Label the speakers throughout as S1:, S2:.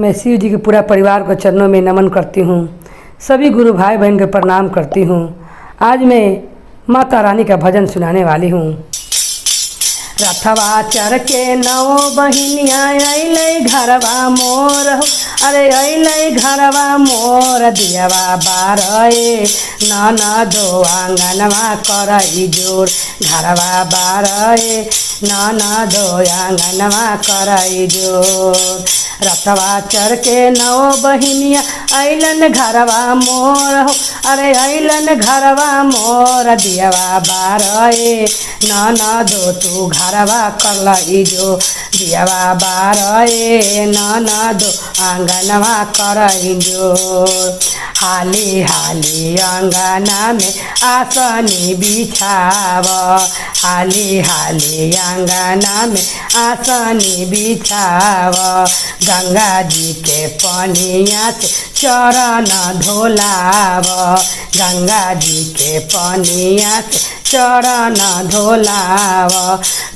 S1: मैं शिव जी के पूरा परिवार को चरणों में नमन करती हूँ। सभी गुरु भाई बहन के प्रणाम करती हूँ। आज मैं माता रानी का भजन सुनाने वाली हूँ। रथवा चढ़ के नौ बहिनिया अइलै घरवा मोर हो, अरे अइलै घरवा मोर दियवा बारए ननदो आंगनवा करई जोर, घरवा बारए ननदो आंगनवा करई जोर। रथवा चढ़ के नौ बहिनिया अइलन घरवा मोर हो, अरे अइलन घरवा मोर दियवा बारए ननदो तू घरवा करलई जो, दियवा बारए ननदो आंगनवा करई जो। हाली हाली अंगना में आसनी बिछाव, हाली हाली अंगना में आसनी बिछाव। गंगा जी के पनिया से चरण धोलाव, गंगा जी के पनिया से चरण धोलाव।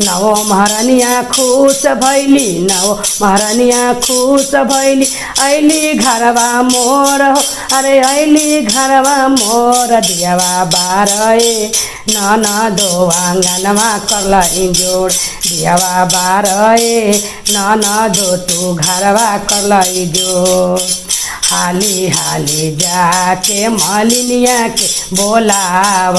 S1: नवो महारानिया खुश भैली, नवो महारानिया खुश भैली अइली घरवा मोर हो, अरे अइली घरवा मोर दियवा बारए ननदो आंगनवा करलई जोड़, दियवा बारए ननदो तू घरवा करलई जोड़। हाली हाली जाके मालिनिया के बोलाव,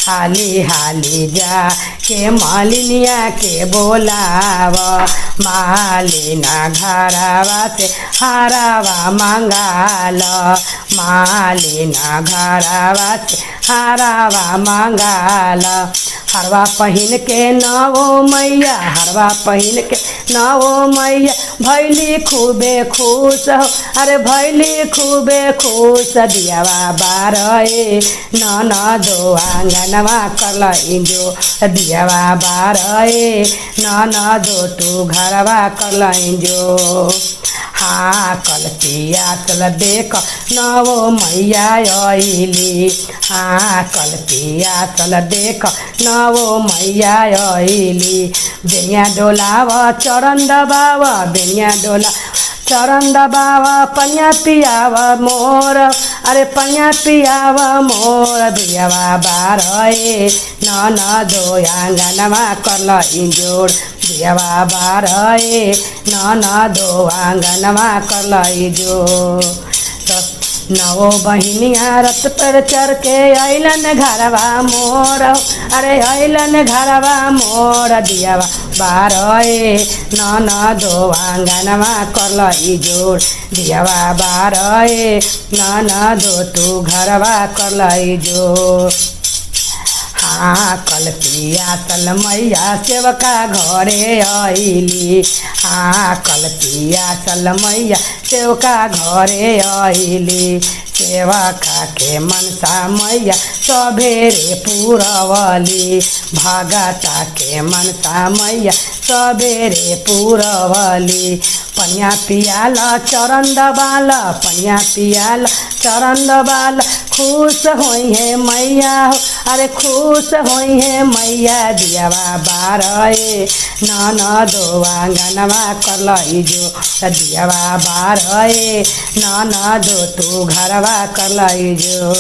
S1: हाली हाली जाके मालिनिया के बोलाव। मालिना घरवा से हारवा मंगाल, मालिना घरवा से हारवा मंगाल। हरवा पहिन के नवो मैया, हरवा पहिन के नवो मैया भैली खूबे खुश हो, अरे भैली खूबे खुश दियवा बारए ननदो आंगनवा करलई जो, दियवा बारए ननदो तू घरवा करलई जो। हाँ कल पिया चल देख नवो मैया अइली, हाँ कल पिया चल देख नवो मैया अइली। बेनिया डोलाव चरण दबाव, बेनिया डोला चरण दबाव। पनिया पियाव मोर, अरे पनिया पियाव मोर दियवा बारए ननदो आंगनवा करलई जोड़, दियवा बारए ननदो आंगनवा करलई जोड़। नवो बहिनिया रथ पर चढ़ के अइलन घरवा मोर, अरे अइलन घरवा मोर दियवा बारए ननदो आंगनवा करलई जोड़, दियवा बारए ननदो तू घरवा करलई जोड़। हाँ कल पिया चल मैया सेवका घरे अइली, हाँ कल पिया चल मैया सेवका घरे अइली। सेवका के मनसा मैया सबेरे पुरवली, भगता के मनसा मैया सबेरे पुरवली। पनिया पियाल चरण दबाल, पनिया पियाल चरण दबाल। खुश होई है मैया हो, अरे खुश होई है मैया दियवा बारए ननदो आंगनवा करलई जो, दियवा बारए ननदो तू घरवा करलई जो।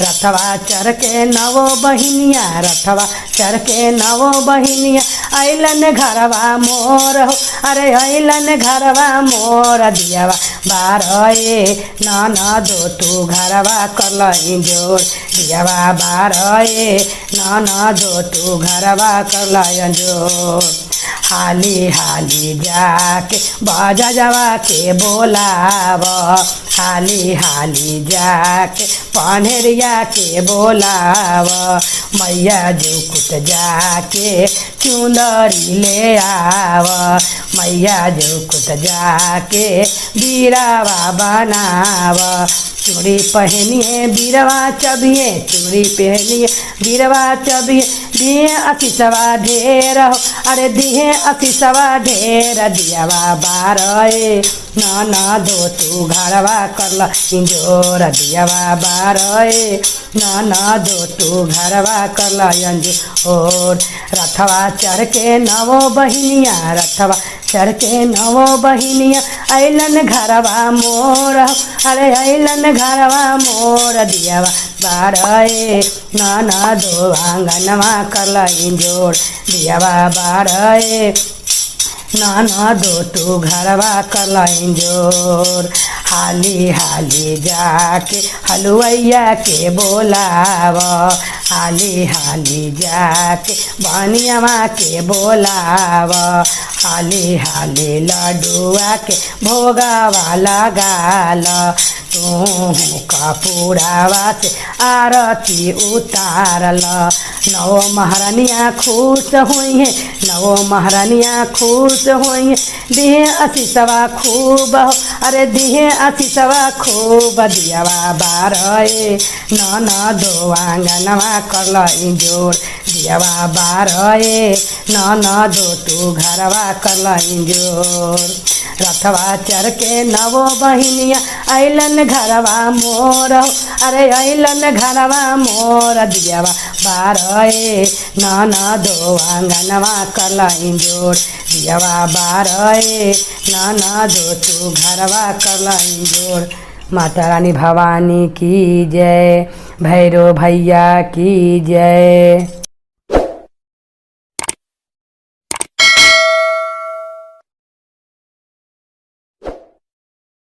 S1: रथवा चढ़ के नवो बहिनिया, रथवा चढ़ के नवो बहिनिया अइलन घरवा मोर हो, अरे अइलन घरवा मोर दियवा बारए ननदो तू घरवा करलई जोड़, दियवा बारए ननदो तू घरवा करलई जोड़। हाली हाली जाके बजवा के बोलाव, हाली हाली जाके पन्हरिया के बोलाव। मैया जुकुट जाके चुंदरी ले आव, मैया जुकुट जाके बीरावा बनाव। चूड़ी पहनिए बीरवा चबिए, चूड़ी पहनिए बीरवा चबिए, दिए आशीषवा ढेर हो, अरे दिए आशीषवा ढेर दियावा बारे नाना दो तू घरवा करल इंजोर दियावा बारे नाना दो तू घरवा करल इंजोर। रथवा चढ़ के नवो बहिनिया, रथवा चढ़ के नवो बहिनिया अइलन घरवा मोर, अरे अइलन घरवा मोर दियावा बारे नाना दो आंगनवा करल इंजोर दियावा बारे नाना दो तू घरवा करल इंजोर। हाली हाली जाके हलुवैया के बोलाव, हाली हाली जाके बनियावा के बोलाव, हाली हाली लड्डुआ के भोगावा लगाल, तू कपूरावा से आरती उतारल। नवो महारानिया खुश हुई है, नवो महारानिया खुश हुई है, दिहे आशीषवा खूब हो, अरे दिहे आशीषवा खूब दियावा बारे नाना दो आंगनवा करल इंजोर दियावा बारे नाना दो तू घरवा करल इंजोर। रथवा चढ़ के नवो बहिनिया अइलन घरवा मोर, अरे अइलन घरवा मोर दियावा बारे नाना दो आंगनवा करल इंजोर दियावा बारे नाना दो तू घरवा करल इंजोर। माता रानी भवानी की जय, भैरव भैया की जय।